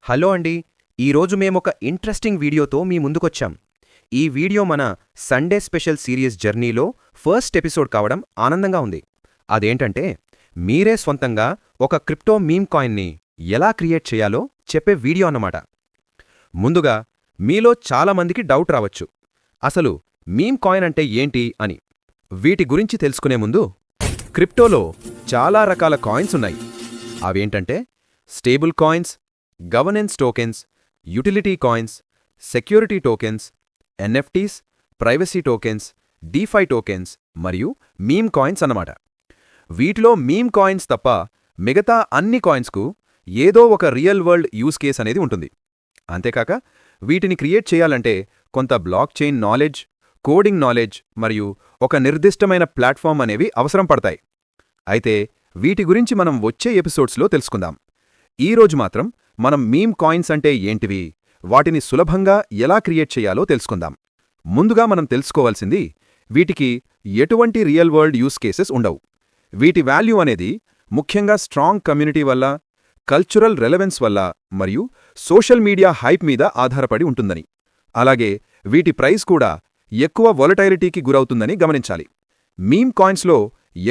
Hello అండి. ఈరోజు మేమొక ఇంట్రెస్టింగ్ వీడియోతో మీ ముందుకొచ్చాం. ఈ వీడియో మన సండే స్పెషల్ సిరీస్ జర్నీలో ఫస్ట్ ఎపిసోడ్ కావడం ఆనందంగా ఉంది. అదేంటంటే మీరే స్వంతంగా ఒక క్రిప్టో మీమ్ కాయిన్ని ఎలా క్రియేట్ చేయాలో చెప్పే వీడియో అన్నమాట. ముందుగా మీలో చాలామందికి డౌట్ రావచ్చు, అసలు మీమ్ కాయిన్ అంటే ఏంటి అని. వీటి గురించి తెలుసుకునే ముందు, క్రిప్టోలో చాలా రకాల కాయిన్స్ ఉన్నాయి. అవేంటంటే stable coins, governance tokens, utility coins, security tokens, NFTs, privacy tokens, DeFi tokens మరియు మీమ్ కాయిన్స్ అన్నమాట. వీటిలో మీమ్ కాయిన్స్ తప్ప మిగతా అన్ని కాయిన్స్కు ఏదో ఒక రియల్ వరల్డ్ యూజ్ కేస్ అనేది ఉంటుంది. అంతేకాక వీటిని క్రియేట్ చేయాలంటే కొంత block chain knowledge, coding knowledge మరియు ఒక నిర్దిష్టమైన ప్లాట్ఫామ్ అనేవి అవసరం పడతాయి. అయితే వీటి గురించి మనం వచ్చే ఎపిసోడ్స్లో తెలుసుకుందాం. ఈరోజు మాత్రం మనం మీమ్ కాయిన్స్ అంటే ఏంటివి, వాటిని సులభంగా ఎలా క్రియేట్ చేయాలో తెలుసుకుందాం. ముందుగా మనం తెలుసుకోవాల్సింది, వీటికి ఎటువంటి రియల్ వరల్డ్ యూస్ కేసెస్ ఉండవు. వీటి వాల్యూ అనేది ముఖ్యంగా స్ట్రాంగ్ కమ్యూనిటీ వల్ల, కల్చరల్ రెలెవెన్స్ వల్ల మరియు సోషల్ మీడియా హైప్ మీద ఆధారపడి ఉంటుందని. అలాగే వీటి ప్రైస్ కూడా ఎక్కువ వొలటైలిటీకి గురవుతుందని గమనించాలి. మీమ్ కాయిన్స్లో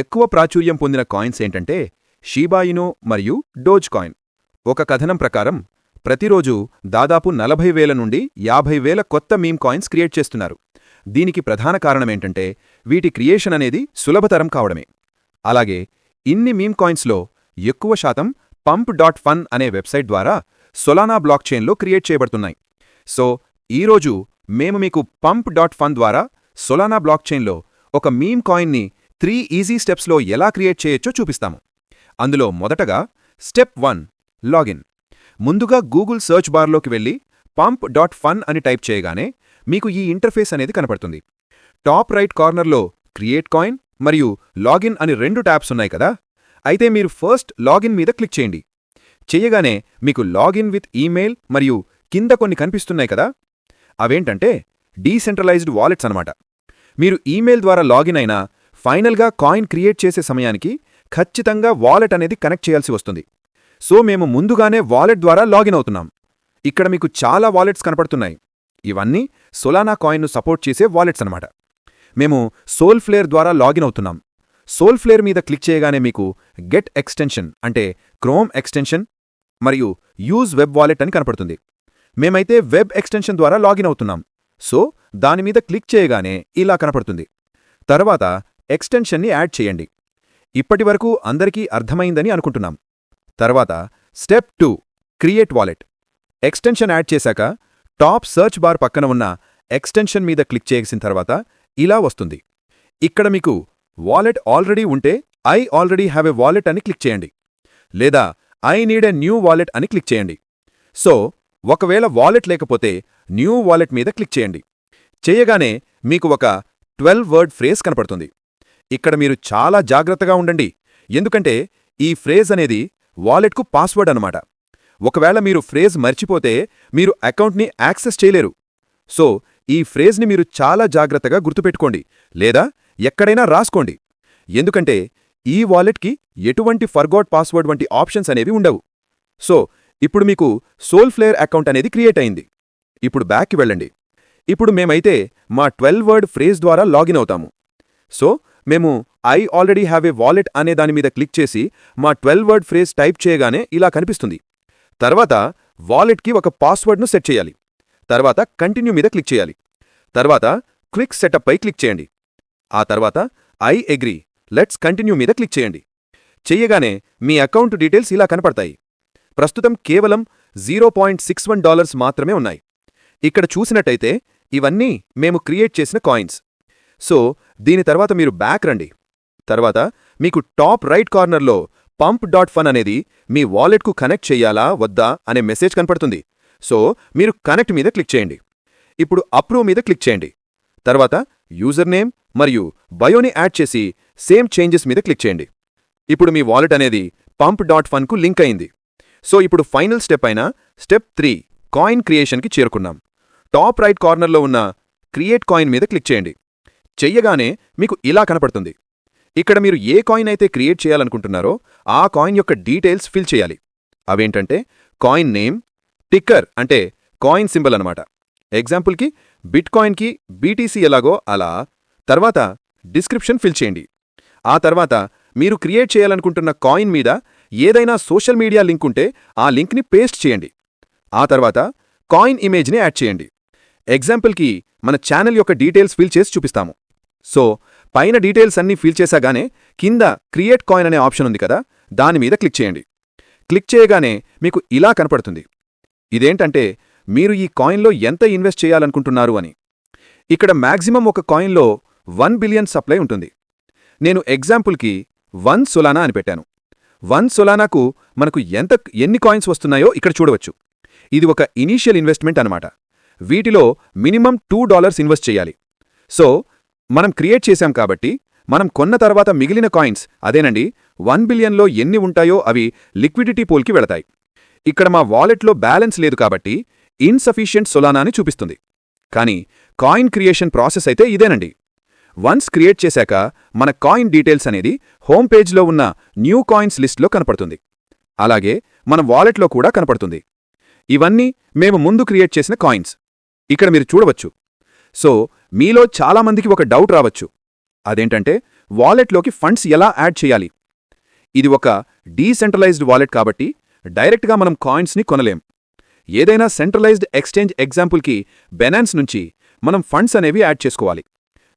ఎక్కువ ప్రాచుర్యం పొందిన కాయిన్స్ ఏంటంటే షీబా ఇను మరియు డోజ్ కాయిన్. ఒక కథనం ప్రకారం ప్రతిరోజు దాదాపు 40,000 నుండి 50,000 కొత్త మీమ్ కాయిన్స్ క్రియేట్ చేస్తున్నారు. దీనికి ప్రధాన కారణమేంటంటే వీటి క్రియేషన్ అనేది సులభతరం కావడమే. అలాగే ఇన్ని మీమ్ కాయిన్స్లో ఎక్కువ శాతం పంప్.ఫన్ అనే వెబ్సైట్ ద్వారా సొలానా బ్లాక్ చైన్లో క్రియేట్ చేయబడుతున్నాయి. సో ఈరోజు మేము మీకు పంప్.ఫన్ ద్వారా సొలానా బ్లాక్ చైన్లో ఒక మీమ్ కాయిన్ని 3 ఈజీ స్టెప్స్లో ఎలా క్రియేట్ చేయొచ్చో చూపిస్తాము. అందులో మొదటగా స్టెప్ 1, లాగిన్. ముందుగా గూగుల్ సర్చ్ బార్లోకి వెళ్ళి పంప్.ఫన్ అని టైప్ చేయగానే మీకు ఈ ఇంటర్ఫేస్ అనేది కనపడుతుంది. టాప్ రైట్ కార్నర్లో క్రియేట్ కాయిన్ మరియు లాగిన్ అని 2 ట్యాబ్స్ ఉన్నాయి కదా. అయితే మీరు ఫస్ట్ లాగిన్ మీద క్లిక్ చేయండి. చెయ్యగానే మీకు లాగిన్ విత్ ఈమెయిల్ మరియు కింద కొన్ని కనిపిస్తున్నాయి కదా. అవేంటంటే డీసెంట్రలైజ్డ్ వాలెట్స్ అనమాట. మీరు ఈమెయిల్ ద్వారా లాగిన్ అయినా ఫైనల్గా కాయిన్ క్రియేట్ చేసే సమయానికి ఖచ్చితంగా వాలెట్ అనేది కనెక్ట్ చేయాల్సి వస్తుంది. సో మేము ముందుగానే వాలెట్ ద్వారా లాగిన్ అవుతున్నాం. ఇక్కడ మీకు చాలా వాలెట్స్ కనపడుతున్నాయి. ఇవన్నీ సొలానా కాయిన్ను సపోర్ట్ చేసే వాలెట్స్ అనమాట. మేము సోల్ఫ్లేర్ ద్వారా లాగిన్ అవుతున్నాం. సోల్ఫ్లేర్ మీద క్లిక్ చేయగానే మీకు గెట్ ఎక్స్టెన్షన్ అంటే క్రోమ్ ఎక్స్టెన్షన్ మరియు యూజ్ వెబ్ వాలెట్ అని కనపడుతుంది. మేమైతే వెబ్ ఎక్స్టెన్షన్ ద్వారా లాగిన్ అవుతున్నాం. సో దానిమీద క్లిక్ చేయగానే ఇలా కనపడుతుంది. తర్వాత ఎక్స్టెన్షన్ని యాడ్ చేయండి. ఇప్పటివరకు అందరికీ అర్థమైందని అనుకుంటున్నాం. తర్వాత step 2, create wallet. Extension add చేశాక టాప్ సర్చ్ బార్ పక్కన ఉన్న ఎక్స్టెన్షన్ మీద క్లిక్ చేసిన తర్వాత ఇలా వస్తుంది. ఇక్కడ మీకు వాలెట్ ఆల్రెడీ ఉంటే I already have a wallet అని క్లిక్ చేయండి, లేదా I need a new wallet అని క్లిక్ చేయండి. సో ఒకవేళ వాలెట్ లేకపోతే న్యూ వాలెట్ మీద క్లిక్ చేయండి. చేయగానే మీకు ఒక 12 వర్డ్ ఫ్రేజ్ కనపడుతుంది. ఇక్కడ మీరు చాలా జాగ్రత్తగా ఉండండి, ఎందుకంటే ఈ ఫ్రేజ్ అనేది వాలెట్కు పాస్వర్డ్ అనమాట. ఒకవేళ మీరు ఫ్రేజ్ మర్చిపోతే మీరు అకౌంట్ని యాక్సెస్ చేయలేరు. సో ఈ ఫ్రేజ్ని మీరు చాలా జాగ్రత్తగా గుర్తుపెట్టుకోండి, లేదా ఎక్కడైనా రాసుకోండి. ఎందుకంటే ఈ వాలెట్కి ఎటువంటి ఫర్గాట్ పాస్వర్డ్ వంటి ఆప్షన్స్ అనేవి ఉండవు. సో ఇప్పుడు మీకు సోల్ఫ్లేర్ అకౌంట్ అనేది క్రియేట్ అయింది. ఇప్పుడు బ్యాక్కి వెళ్ళండి. ఇప్పుడు మేమైతే మా 12 వర్డ్ ఫ్రేజ్ ద్వారా లాగిన్ అవుతాము. సో మేము I already have a wallet అనే దానిమీద క్లిక్ చేసి మా 12 వర్డ్ ఫ్రేజ్ టైప్ చేయగానే ఇలా కనిపిస్తుంది. తర్వాత వాలెట్కి ఒక పాస్వర్డ్ను సెట్ చేయాలి. తర్వాత కంటిన్యూ మీద క్లిక్ చేయాలి. తర్వాత క్విక్ సెటప్ పై క్లిక్ చేయండి. ఆ తర్వాత ఐ అగ్రీ లెట్స్ కంటిన్యూ మీద క్లిక్ చేయండి. చెయ్యగానే మీ అకౌంట్ డీటెయిల్స్ ఇలా కనపడతాయి. ప్రస్తుతం కేవలం $0.61 మాత్రమే ఉన్నాయి. ఇక్కడ చూసినట్టయితే ఇవన్నీ మేము క్రియేట్ చేసిన కాయిన్స్. సో దీని తర్వాత మీరు బ్యాక్ రండి. తర్వాత మీకు టాప్ రైట్ కార్నర్లో పంప్.ఫన్ అనేది మీ వాలెట్కు కనెక్ట్ చెయ్యాలా వద్దా అనే మెసేజ్ కనపడుతుంది. సో మీరు కనెక్ట్ మీద క్లిక్ చేయండి. ఇప్పుడు అప్రూవ్ మీద క్లిక్ చేయండి. తర్వాత యూజర్ నేమ్ మరియు బయోని యాడ్ చేసి సేమ్ చేంజెస్ మీద క్లిక్ చేయండి. ఇప్పుడు మీ వాలెట్ అనేది పంప్.ఫన్కు లింక్ అయింది. సో ఇప్పుడు ఫైనల్ స్టెప్ అయిన స్టెప్ 3, కాయిన్ క్రియేషన్కి చేరుకున్నాం. టాప్ రైట్ కార్నర్లో ఉన్న క్రియేట్ కాయిన్ మీద క్లిక్ చేయండి. చెయ్యగానే మీకు ఇలా కనపడుతుంది. ఇక్కడ మీరు ఏ కాయిన్ అయితే క్రియేట్ చేయాలనుకుంటున్నారో ఆ కాయిన్ యొక్క డీటెయిల్స్ ఫిల్ చేయాలి. అవేంటంటే కాయిన్ నేమ్, టిక్కర్ అంటే కాయిన్ సింబల్ అనమాట. ఎగ్జాంపుల్కి బిట్ కాయిన్కి BTC ఎలాగో అలా. తర్వాత డిస్క్రిప్షన్ ఫిల్ చేయండి. ఆ తర్వాత మీరు క్రియేట్ చేయాలనుకుంటున్న కాయిన్ మీద ఏదైనా సోషల్ మీడియా లింక్ ఉంటే ఆ లింక్ని పేస్ట్ చేయండి. ఆ తర్వాత కాయిన్ ఇమేజ్ని యాడ్ చేయండి. ఎగ్జాంపుల్కి మన ఛానల్ యొక్క డీటెయిల్స్ ఫిల్ చేసి చూపిస్తాము. సో పైన డీటెయిల్స్ అన్నీ ఫిల్ చేశాగానే కింద క్రియేట్ కాయిన్ అనే ఆప్షన్ ఉంది కదా, దాని మీద క్లిక్ చేయండి. క్లిక్ చేయగానే మీకు ఇలా కనపడుతుంది. ఇదేంటంటే మీరు ఈ కాయిన్లో ఎంత ఇన్వెస్ట్ చేయాలనుకుంటున్నారు అని. ఇక్కడ మ్యాక్సిమం ఒక కాయిన్లో 1 బిలియన్ సప్లై ఉంటుంది. నేను ఎగ్జాంపుల్కి 1 సొలానా అని పెట్టాను. 1 సొలానాకు మనకు ఎన్ని కాయిన్స్ వస్తున్నాయో ఇక్కడ చూడవచ్చు. ఇది ఒక ఇనీషియల్ ఇన్వెస్ట్మెంట్ అనమాట. వీటిలో మినిమం $2 ఇన్వెస్ట్ చేయాలి. సో మనం క్రియేట్ చేశాం కాబట్టి మనం కొన్న తర్వాత మిగిలిన కాయిన్స్ అదేనండి 1 బిలియన్లో ఎన్ని ఉంటాయో అవి లిక్విడిటీ పూల్కి వెళతాయి. ఇక్కడ మా వాలెట్లో బ్యాలెన్స్ లేదు కాబట్టి ఇన్సఫిషియెంట్ సొలానా అని చూపిస్తుంది. కానీ కాయిన్ క్రియేషన్ ప్రాసెస్ అయితే ఇదేనండి. వన్స్ క్రియేట్ చేశాక మన కాయిన్ డీటెయిల్స్ అనేది హోమ్ పేజ్లో ఉన్న న్యూ కాయిన్స్ లిస్ట్లో కనపడుతుంది. అలాగే మన వాలెట్లో కూడా కనపడుతుంది. ఇవన్నీ మేము ముందు క్రియేట్ చేసిన కాయిన్స్. ఇక్కడ మీరు చూడవచ్చు. సో మీలో చాలామందికి ఒక డౌట్ రావచ్చు. అదేంటంటే వాలెట్లోకి ఫండ్స్ ఎలా యాడ్ చేయాలి? ఇది ఒక డీసెంట్రలైజ్డ్ వాలెట్ కాబట్టి డైరెక్ట్గా మనం కాయిన్స్ని కొనలేం. ఏదైనా సెంట్రలైజ్డ్ ఎక్స్చేంజ్ ఎగ్జాంపుల్కి బెనాన్స్ నుంచి మనం ఫండ్స్ అనేవి యాడ్ చేసుకోవాలి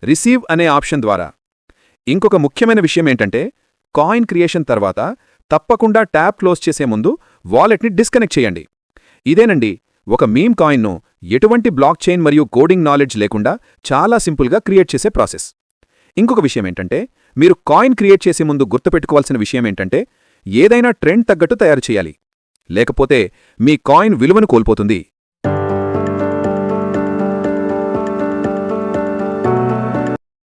రిసీవ్ అనే ఆప్షన్ ద్వారా. ఇంకొక ముఖ్యమైన విషయం ఏంటంటే కాయిన్ క్రియేషన్ తర్వాత తప్పకుండా ట్యాబ్ క్లోజ్ చేసే ముందు వాలెట్ని డిస్కనెక్ట్ చేయండి. ఇదేనండి ఒక మీమ్ కాయిన్ను ఎటువంటి బ్లాక్ చైన్ మరియు కోడింగ్ నాలెడ్జ్ లేకుండా చాలా సింపుల్గా క్రియేట్ చేసే ప్రాసెస్. ఇంకొక విషయం ఏంటంటే మీరు కాయిన్ క్రియేట్ చేసే ముందు గుర్తుపెట్టుకోవాల్సిన విషయం ఏంటంటే ఏదైనా ట్రెండ్ తగ్గట్టు తయారు చేయాలి. లేకపోతే మీ కాయిన్ విలువను కోల్పోతుంది.